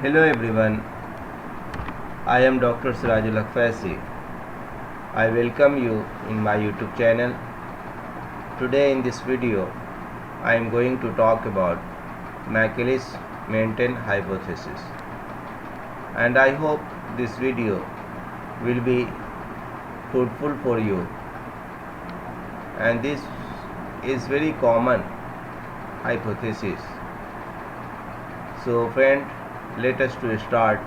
Hello everyone, I am Dr. Sirajul Akfaisi. I welcome you in my YouTube channel. Today in this video, I am going to talk about Michaelis-Menten hypothesis, and I hope this video will be fruitful for you. And this is very common hypothesis. So friend, let us to start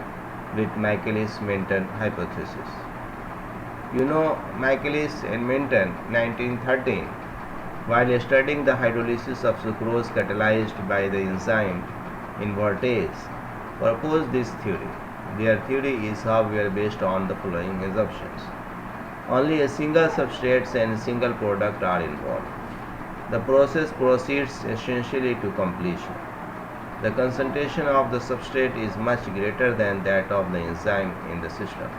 with Michaelis-Menten hypothesis. You know Michaelis and Menten 1913, while studying the hydrolysis of sucrose catalyzed by the enzyme invertase, proposed this theory. Their theory is however based on the following assumptions. Only a single substrate and a single product are involved. The process proceeds essentially to completion. The concentration of the substrate is much greater than that of the enzyme in the system.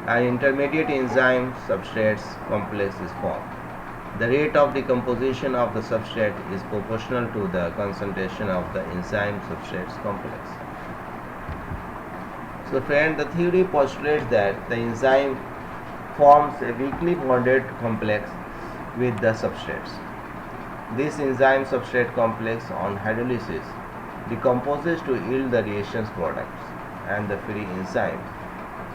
An intermediate enzyme substrates complex is formed. The rate of decomposition of the substrate is proportional to the concentration of the enzyme substrates complex. So friend, the theory postulates that the enzyme forms a weakly bonded complex with the substrates. This enzyme substrate complex on hydrolysis decomposes to yield the reactions products and the free enzyme.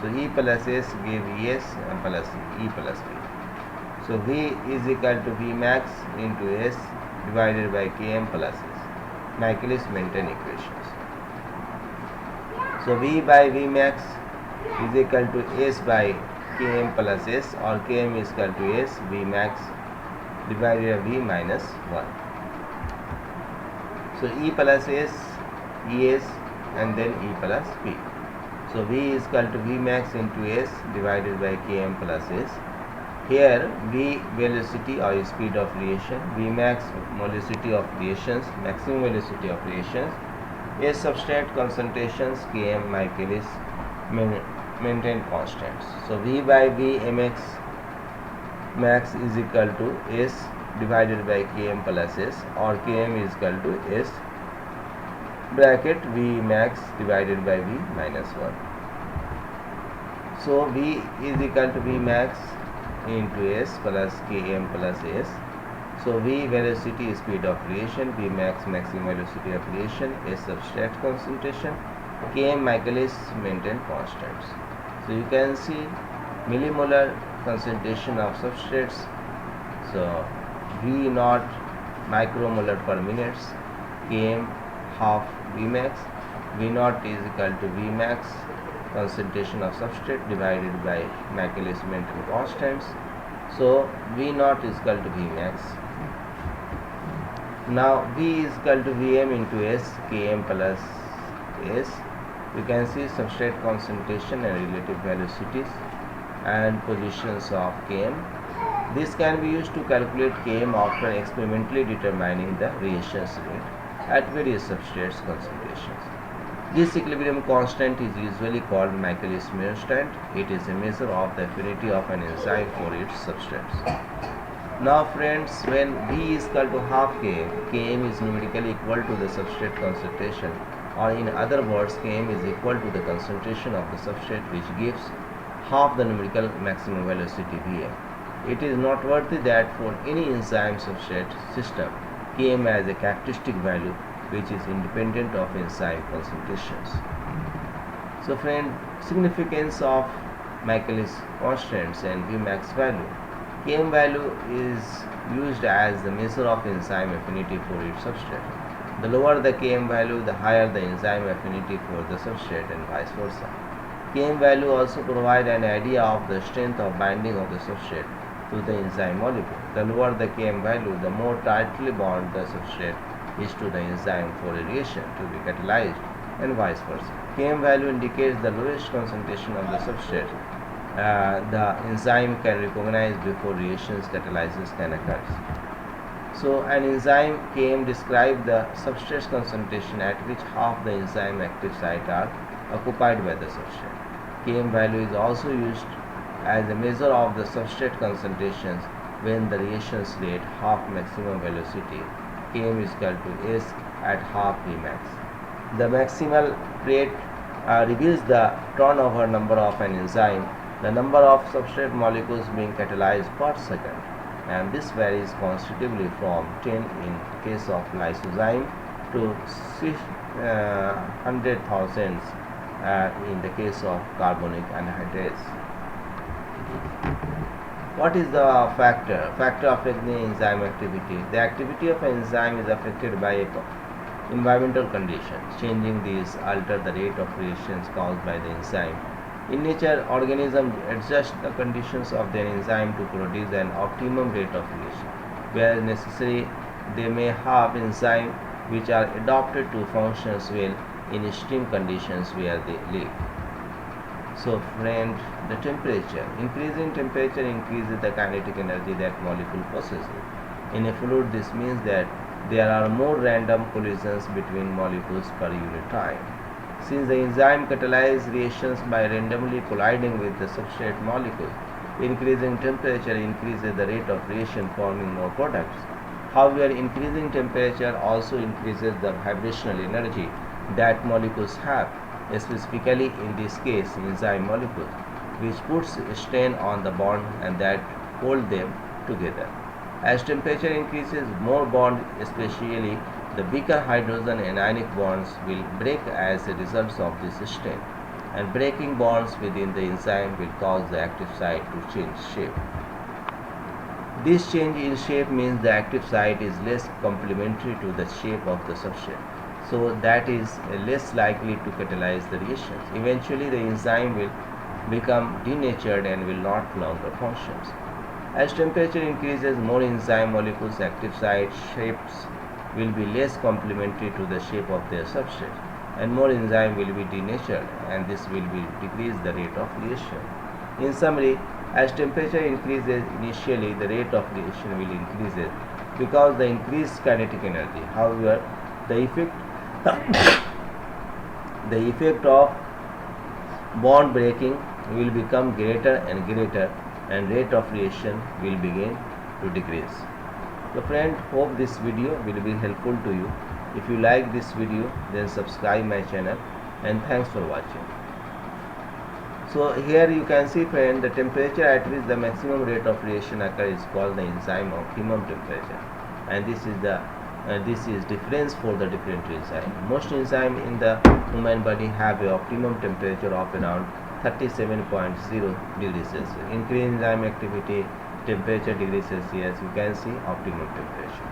So E plus S give ES and plus E plus V. So V is equal to V max into S divided by Km plus S. Michaelis-Menten equations. So V by V max is equal to S by Km plus S, or Km is equal to S V max divided by V minus 1. So E plus S, ES, and then E plus P. So V is equal to V max into S divided by Km plus S. Here V velocity or speed of reaction, V max velocity of reactions, maximum velocity of reactions, S substrate concentrations, Km Michaelis-Menten constants. So V by V Mx max is equal to S divided by Km plus S, or Km is equal to S bracket V max divided by V minus 1. So V is equal to V max into S plus Km plus S. So V velocity speed of reaction, V max maximum velocity of reaction, S substrate concentration, Km Michaelis-Menten constants. So you can see millimolar concentration of substrates. So V naught micromolar per minutes, Km half V max. V naught is equal to V max concentration of substrate divided by Michaelis-Menten constants. So V naught is equal to V max. Now V is equal to Vm into S, Km plus S. You can see substrate concentration and relative velocities and positions of Km. This can be used to calculate Km after experimentally determining the reactions rate at various substrates concentrations. This equilibrium constant is usually called Michaelis-Menten constant. It is a measure of the affinity of an enzyme for its substrates. Now friends, when V is equal to half Km, Km is numerically equal to the substrate concentration, or in other words, Km is equal to the concentration of the substrate, which gives half the numerical maximum velocity Vm. It is noteworthy that for any enzyme substrate system, Km has a characteristic value which is independent of enzyme concentrations. So friend, significance of Michaelis constants and Vmax value. Km value is used as the measure of enzyme affinity for its substrate. The lower the Km value, the higher the enzyme affinity for the substrate, and vice versa. Km value also provide an idea of the strength of binding of the substrate to the enzyme molecule. The lower the Km value, the more tightly bound the substrate is to the enzyme for a reaction to be catalyzed, and vice versa. Km value indicates the lowest concentration of the substrate the enzyme can recognize before reactions catalysis can occur. So an enzyme Km describes the substrate concentration at which half the enzyme active site are occupied by the substrate. Km value is also used as a measure of the substrate concentrations when the reactions rate half maximum velocity Km is equal to S at half Vmax. The maximal rate reveals the turnover number of an enzyme, the number of substrate molecules being catalyzed per second, and this varies considerably from 10 in case of lysozyme to 600,000 in the case of carbonic anhydrase. What is the factor? Factor affecting enzyme activity. The activity of an enzyme is affected by environmental conditions. Changing these alter the rate of reactions caused by the enzyme. In nature, organisms adjust the conditions of their enzyme to produce an optimum rate of reaction. Where necessary, they may have enzymes which are adapted to functions well in extreme conditions where they live. So friend, the temperature. Increasing temperature increases the kinetic energy that molecule possesses. In a fluid, this means that there are more random collisions between molecules per unit time. Since the enzyme catalyzes reactions by randomly colliding with the substrate molecule, increasing temperature increases the rate of reaction, forming more products. However, increasing temperature also increases the vibrational energy that molecules have, specifically in this case enzyme molecules, which puts a strain on the bond and that hold them together. As temperature increases, more bonds, especially the weaker hydrogen and ionic bonds, will break as a result of this strain, and breaking bonds within the enzyme will cause the active site to change shape. This change in shape means the active site is less complementary to the shape of the substrate, so that is less likely to catalyze the reactions. Eventually, the enzyme will become denatured and will not longer function. As temperature increases, more enzyme molecules' active site shapes will be less complementary to the shape of their substrate, and more enzyme will be denatured, and this will decrease the rate of reaction. In summary, as temperature increases, initially the rate of reaction will increase because the increased kinetic energy. However, the effect of bond breaking will become greater and greater, and rate of reaction will begin to decrease. So friend, hope this video will be helpful to you. If you like this video, then subscribe my channel, and thanks for watching. So here you can see friend, the temperature at which the maximum rate of reaction occurs is called the enzyme optimum temperature, and this is difference for the different enzyme. Most enzymes in the human body have a optimum temperature of around 37.0 degrees Celsius. Increase enzyme activity, temperature degrees Celsius, you can see optimum temperature.